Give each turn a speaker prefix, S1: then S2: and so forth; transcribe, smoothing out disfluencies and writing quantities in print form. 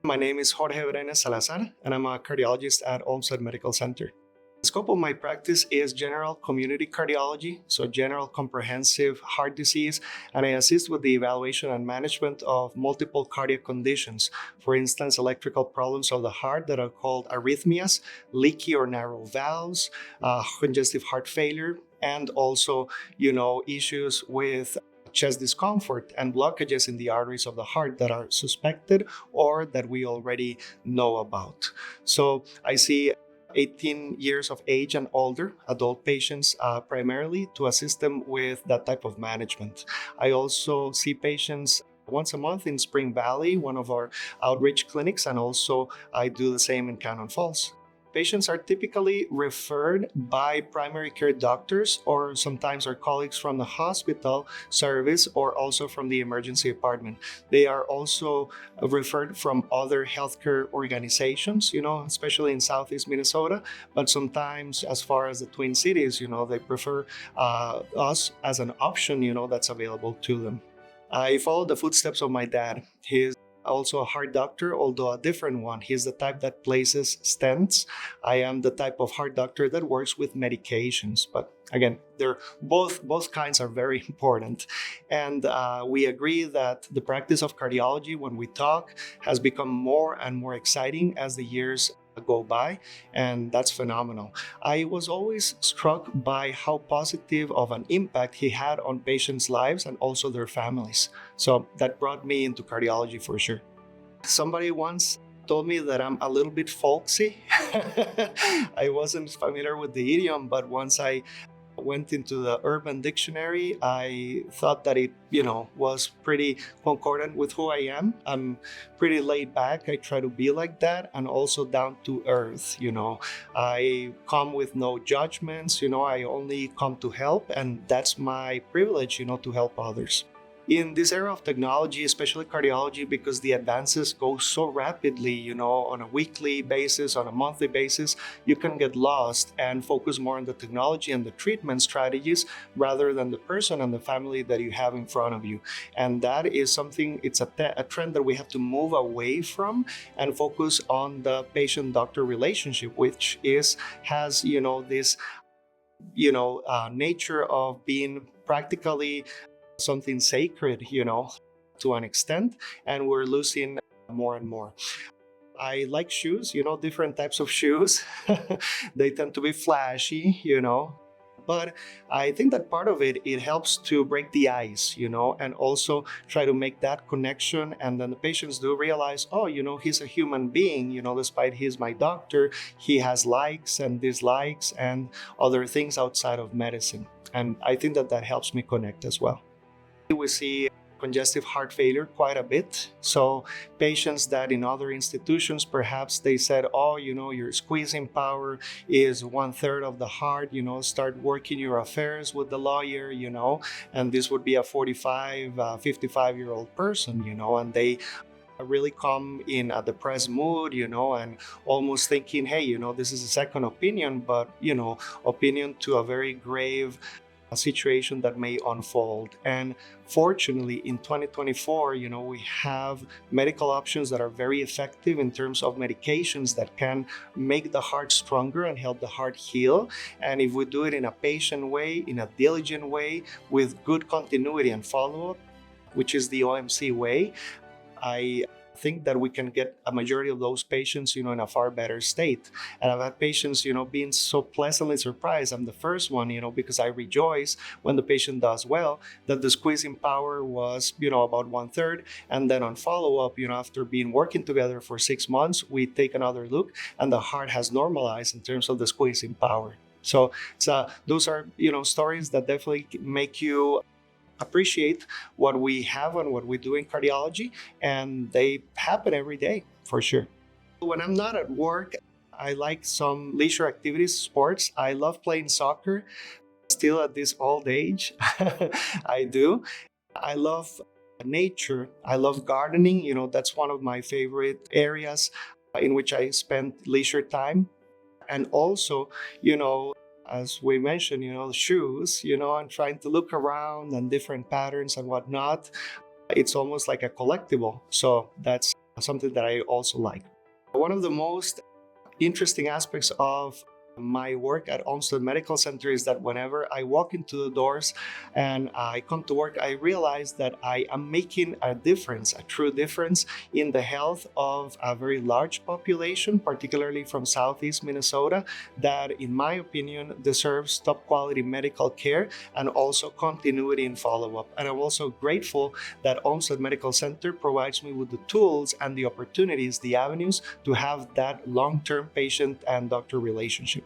S1: My name is Jorge Brenes Salazar, and I'm a cardiologist at Olmsted Medical Center. The scope of my practice is general community cardiology, so general comprehensive heart disease, and I assist with the evaluation and management of multiple cardiac conditions. For instance, electrical problems of the heart that are called arrhythmias, leaky or narrow valves, congestive heart failure, and also, issues with chest discomfort and blockages in the arteries of the heart that are suspected or that we already know about. So I see 18 years of age and older adult patients primarily to assist them with that type of management. I also see patients once a month in Spring Valley, one of our outreach clinics, and also I do the same in Cannon Falls. Patients are typically referred by primary care doctors or sometimes our colleagues from the hospital service or also from the emergency department. They are also referred from other healthcare organizations, especially in Southeast Minnesota, but sometimes as far as the Twin Cities, they prefer us as an option, that's available to them. I follow the footsteps of my dad. He's also a heart doctor, although a different one. He's the type that places stents. I am the type of heart doctor that works with medications. But again, they're both kinds are very important. And we agree that the practice of cardiology, when we talk, has become more and more exciting as the years go by, and that's phenomenal. I was always struck by how positive of an impact he had on patients' lives and also their families. So that brought me into cardiology for sure. Somebody once told me that I'm a little bit folksy. I wasn't familiar with the idiom, but once I went into the Urban Dictionary, I thought that it, was pretty concordant with who I am. I'm pretty laid back. I try to be like that, and also down to earth. I come with no judgments. I only come to help, and that's my privilege, to help others. In this era of technology, especially cardiology, because the advances go so rapidly, on a weekly basis, on a monthly basis, you can get lost and focus more on the technology and the treatment strategies rather than the person and the family that you have in front of you. And that is something, it's a trend that we have to move away from and focus on the patient-doctor relationship, which has this nature of being practically something sacred, to an extent, and we're losing more and more. I like shoes, different types of shoes. They tend to be flashy, but I think that part of it helps to break the ice, and also try to make that connection. And then the patients do realize, oh, he's a human being, despite he's my doctor, he has likes and dislikes and other things outside of medicine. And I think that helps me connect as well. We see congestive heart failure quite a bit. So patients that in other institutions, perhaps they said, oh, your squeezing power is 1/3 of the heart, start working your affairs with the lawyer, and this would be a 45, 55-year-old person, and they really come in a depressed mood, and almost thinking, hey, this is a second opinion, but, opinion to a very grave a situation that may unfold. And fortunately, in 2024, we have medical options that are very effective in terms of medications that can make the heart stronger and help the heart heal. And if we do it in a patient way, in a diligent way, with good continuity and follow-up, which is the OMC way, I think that we can get a majority of those patients, in a far better state. And I've had patients, being so pleasantly surprised. I'm the first one, because I rejoice when the patient does well, that the squeezing power was, about 1/3. And then on follow-up, after being working together for 6 months, we take another look and the heart has normalized in terms of the squeezing power. So those are, stories that definitely make you appreciate what we have and what we do in cardiology, and they happen every day for sure. When I'm not at work, I like some leisure activities, sports. I love playing soccer still at this old age. I do. I love nature. I love gardening. That's one of my favorite areas in which I spend leisure time. And also, as we mentioned, shoes, and trying to look around and different patterns and whatnot. It's almost like a collectible. So that's something that I also like. One of the most interesting aspects of my work at Olmsted Medical Center is that whenever I walk into the doors and I come to work, I realize that I am making a difference, a true difference in the health of a very large population, particularly from Southeast Minnesota, that in my opinion deserves top quality medical care and also continuity in follow-up. And I'm also grateful that Olmsted Medical Center provides me with the tools and the opportunities, the avenues to have that long-term patient and doctor relationship.